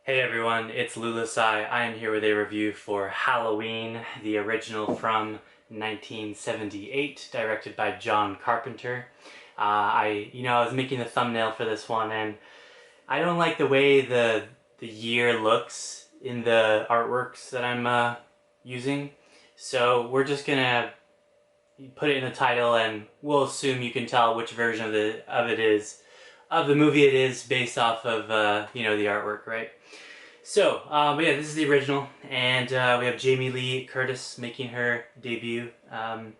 Hey everyone, it's Lulasai. I am here with a review for Halloween, the original from 1978, directed by John Carpenter. I was making the thumbnail for this one, and I don't like the way the year looks in the artworks that I'm using. So we're just gonna put it in the title, and we'll assume you can tell which version of the movie it is based off of the artwork, right? So, but yeah, this is the original, and we have Jamie Lee Curtis making her debut. Yeah,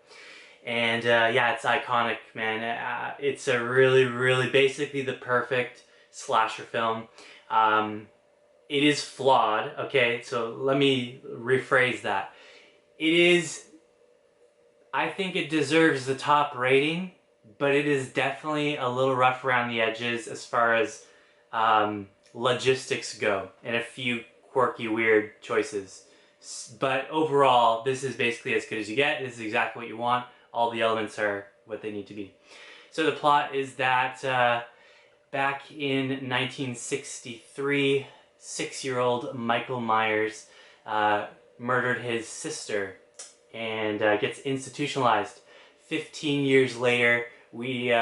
it's iconic, man. It's a really, really basically the perfect slasher film. It is flawed, okay, so let me rephrase that. It is, I think it deserves the top rating, but it is definitely a little rough around the edges as far as logistics go, and a few quirky, weird choices. But overall, this is basically as good as you get. This is exactly what you want. All the elements are what they need to be. So the plot is that back in 1963, 6-year-old Michael Myers murdered his sister and gets institutionalized. 15 years later, we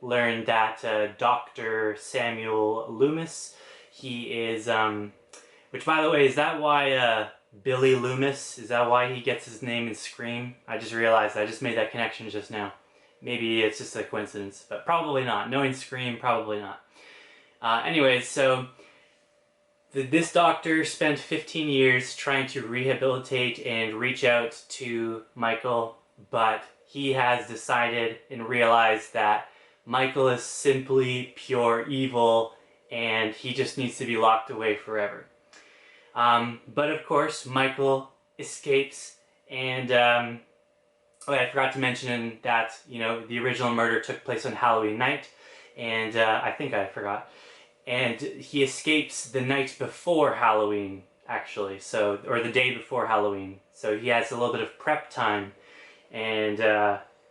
learn that Dr. Samuel Loomis, he is, which by the way, is that why Billy Loomis, is that why he gets his name in Scream? I just realized, I just made that connection just now. Maybe it's just a coincidence, but probably not. Knowing Scream, probably not. Anyways, so this doctor spent 15 years trying to rehabilitate and reach out to Michael, but he has decided and realized that Michael is simply pure evil and he just needs to be locked away forever. But of course, Michael escapes, and I forgot to mention that, the original murder took place on Halloween night, and I think I forgot. And he escapes the night before Halloween, actually, or the day before Halloween. So he has a little bit of prep time, and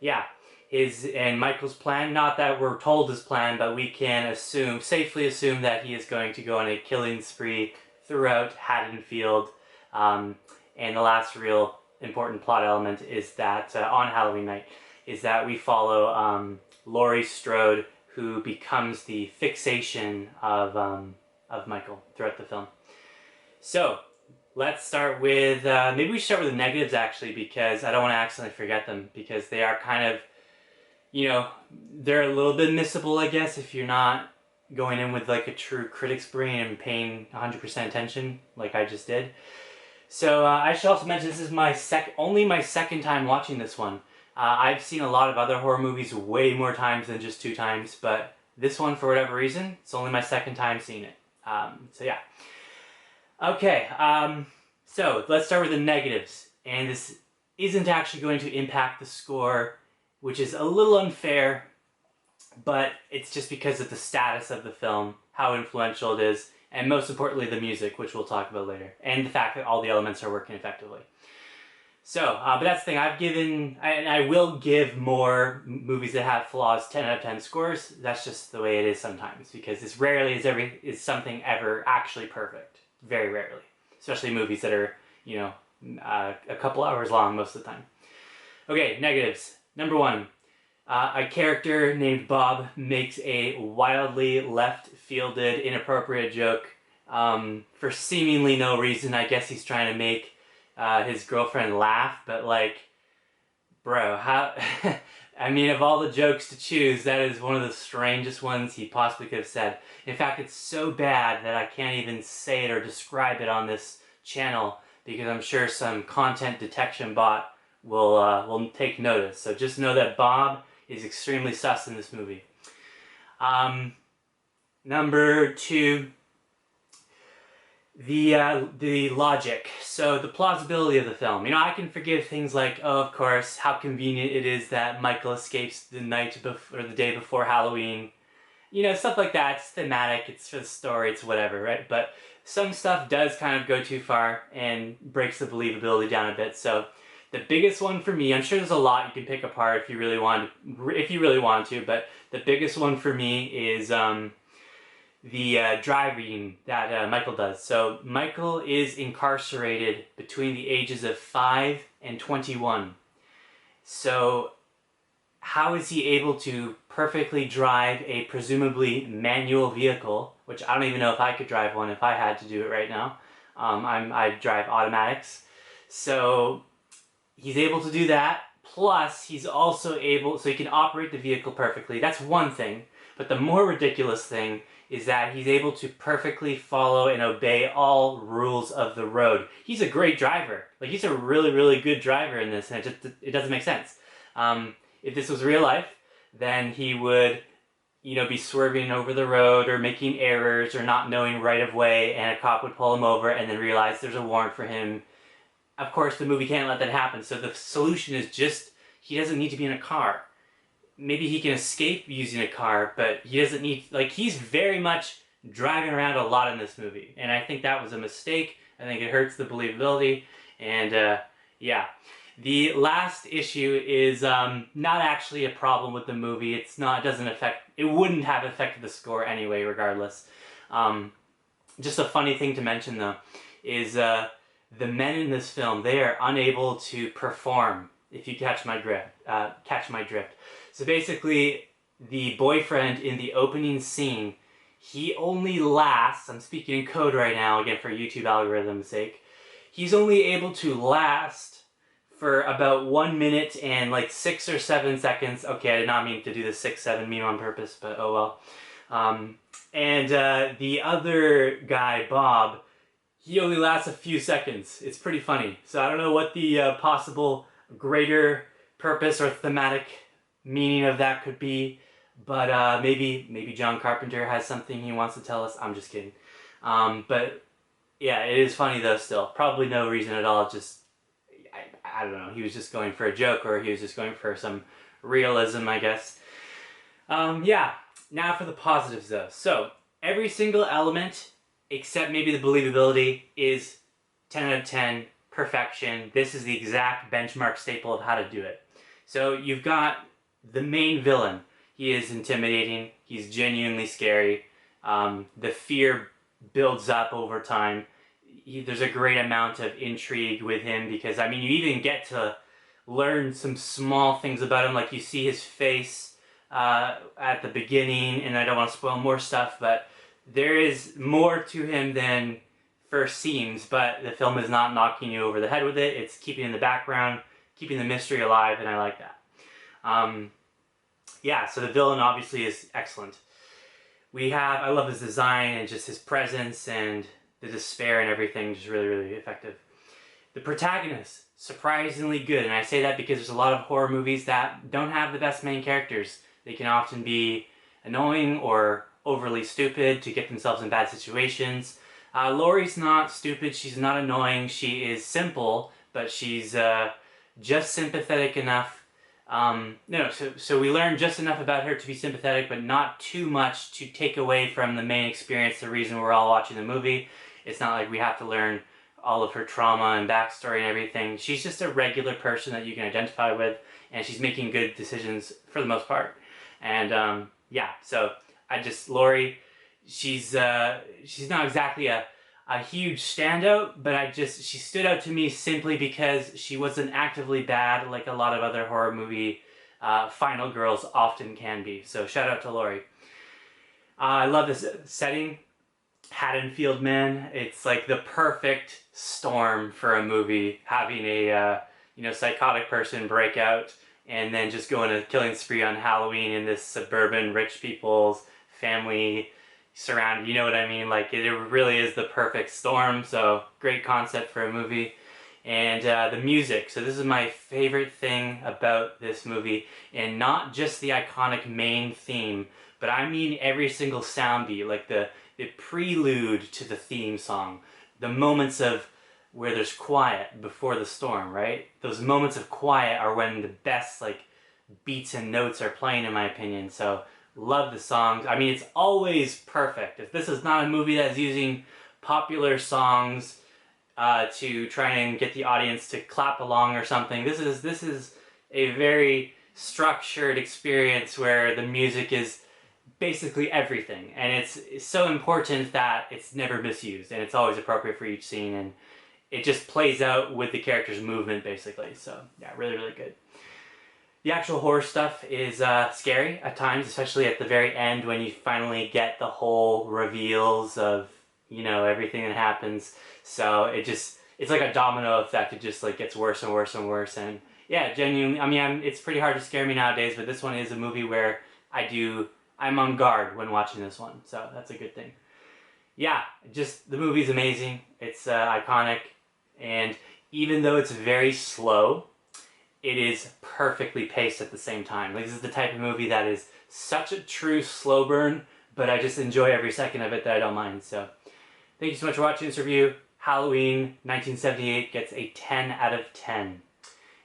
yeah, and Michael's plan, not that we're told his plan, but we can safely assume that he is going to go on a killing spree throughout Haddonfield. And the last real important plot element is that on Halloween night, is that we follow Laurie Strode, who becomes the fixation of Michael throughout the film. So let's start with, maybe we start with the negatives actually, because I don't want to accidentally forget them, because they are kind of, they're a little bit missable, I guess, if you're not going in with like a true critic's brain and paying 100% attention like I just did. So I should also mention this is only my second time watching this one. I've seen a lot of other horror movies way more times than just 2 times, but this one, for whatever reason, it's only my second time seeing it. So yeah. Okay, so let's start with the negatives. And this isn't actually going to impact the score, which is a little unfair, but it's just because of the status of the film, how influential it is, and most importantly the music, which we'll talk about later, and the fact that all the elements are working effectively. So, but that's the thing, I will give more movies that have flaws 10 out of 10 scores. That's just the way it is sometimes, because it's rarely is something ever actually perfect. Very rarely. Especially movies that are, a couple hours long most of the time. Okay, negatives. Number 1. A character named Bob makes a wildly left-fielded, inappropriate joke for seemingly no reason. I guess he's trying to make his girlfriend laugh, but like, bro, how... I mean, of all the jokes to choose, that is one of the strangest ones he possibly could have said. In fact, it's so bad that I can't even say it or describe it on this channel, because I'm sure some content detection bot will take notice. So just know that Bob is extremely sus in this movie. Number 2, the logic. So the plausibility of the film. I can forgive things like, oh, of course, how convenient it is that Michael escapes the night before, or the day before Halloween. Stuff like that. It's thematic, it's for the story, it's whatever, right? But some stuff does kind of go too far and breaks the believability down a bit. So the biggest one for me, I'm sure there's a lot you can pick apart if you really want to, but the biggest one for me is the driving that Michael does. So Michael is incarcerated between the ages of 5 and 21. So how is he able to perfectly drive a presumably manual vehicle, which I don't even know if I could drive one if I had to do it right now. I drive automatics. So he's able to do that, plus he's also able, so he can operate the vehicle perfectly. That's one thing. But the more ridiculous thing is that he's able to perfectly follow and obey all rules of the road. He's a great driver. Like, he's a really, really good driver in this, and it doesn't make sense. If this was real life, then he would, be swerving over the road or making errors or not knowing right of way, and a cop would pull him over and then realize there's a warrant for him. Of course, the movie can't let that happen, so the solution is just, he doesn't need to be in a car. Maybe he can escape using a car, but he doesn't need, he's very much driving around a lot in this movie, and I think that was a mistake. I think it hurts the believability, and yeah. The last issue is not actually a problem with the movie. It wouldn't have affected the score anyway, regardless. Just a funny thing to mention, though, is the men in this film, they are unable to perform, if you catch my drift. So basically, the boyfriend in the opening scene, he only lasts, I'm speaking in code right now, again for YouTube algorithm's sake, he's only able to last for about 1 minute and 6 or 7 seconds. Okay, I did not mean to do the 6-7 meme on purpose, but oh well. And the other guy, Bob, he only lasts a few seconds. It's pretty funny. So I don't know what the possible greater purpose or thematic meaning of that could be, but maybe John Carpenter has something he wants to tell us. I'm just kidding. But yeah, it is funny though still. Probably no reason at all, just I don't know, he was just going for a joke, or he was just going for some realism, I guess. Yeah, now for the positives though. So, every single element, except maybe the believability, is 10 out of 10, perfection. This is the exact benchmark staple of how to do it. So, you've got the main villain. He is intimidating, he's genuinely scary, the fear builds up over time. There's a great amount of intrigue with him because, you even get to learn some small things about him, like you see his face at the beginning, and I don't want to spoil more stuff, but there is more to him than first seems, but the film is not knocking you over the head with it. It's keeping in the background, keeping the mystery alive, and I like that. Yeah, so the villain obviously is excellent. I love his design and just his presence and the despair and everything, just really, really effective. The protagonist, surprisingly good, and I say that because there's a lot of horror movies that don't have the best main characters. They can often be annoying or overly stupid to get themselves in bad situations. Laurie's not stupid, she's not annoying, she is simple, but she's just sympathetic enough. So we learn just enough about her to be sympathetic, but not too much to take away from the main experience, the reason we're all watching the movie. It's not like we have to learn all of her trauma and backstory and everything. She's just a regular person that you can identify with, and she's making good decisions for the most part. And yeah, so Laurie, she's not exactly a huge standout, but she stood out to me simply because she wasn't actively bad like a lot of other horror movie final girls often can be. So shout out to Laurie. I love this setting. Haddonfield, man, it's like the perfect storm for a movie, having a psychotic person break out and then just go on a killing spree on Halloween in this suburban rich people's family surrounded, you know what I mean? It really is the perfect storm, so great concept for a movie. And the music, so this is my favorite thing about this movie, and not just the iconic main theme, but I mean every single sound beat, like the prelude to the theme song, the moments of where there's quiet before the storm, right? Those moments of quiet are when the best beats and notes are playing, in my opinion. So love the songs. It's always perfect. If this is not a movie that's using popular songs to try and get the audience to clap along or something, this is a very structured experience where the music is basically everything, and it's so important that it's never misused, and it's always appropriate for each scene, and it just plays out with the character's movement basically. So yeah, really, really good. The actual horror stuff is scary at times, especially at the very end when you finally get the whole reveals of, you know, everything that happens. So it's like a domino effect. It just like gets worse and worse and worse. And yeah, genuinely, I mean, it's pretty hard to scare me nowadays, but this one is a movie where I'm on guard when watching this one. So that's a good thing. Yeah, just the movie's amazing. It's iconic. And even though it's very slow, it is perfectly paced at the same time. Like, this is the type of movie that is such a true slow burn, but I just enjoy every second of it that I don't mind. So thank you so much for watching this review. Halloween 1978 gets a 10 out of 10.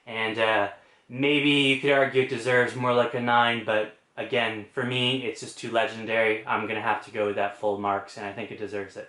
And maybe you could argue it deserves more like a 9, but again, for me, it's just too legendary. I'm going to have to go with that full marks, and I think it deserves it.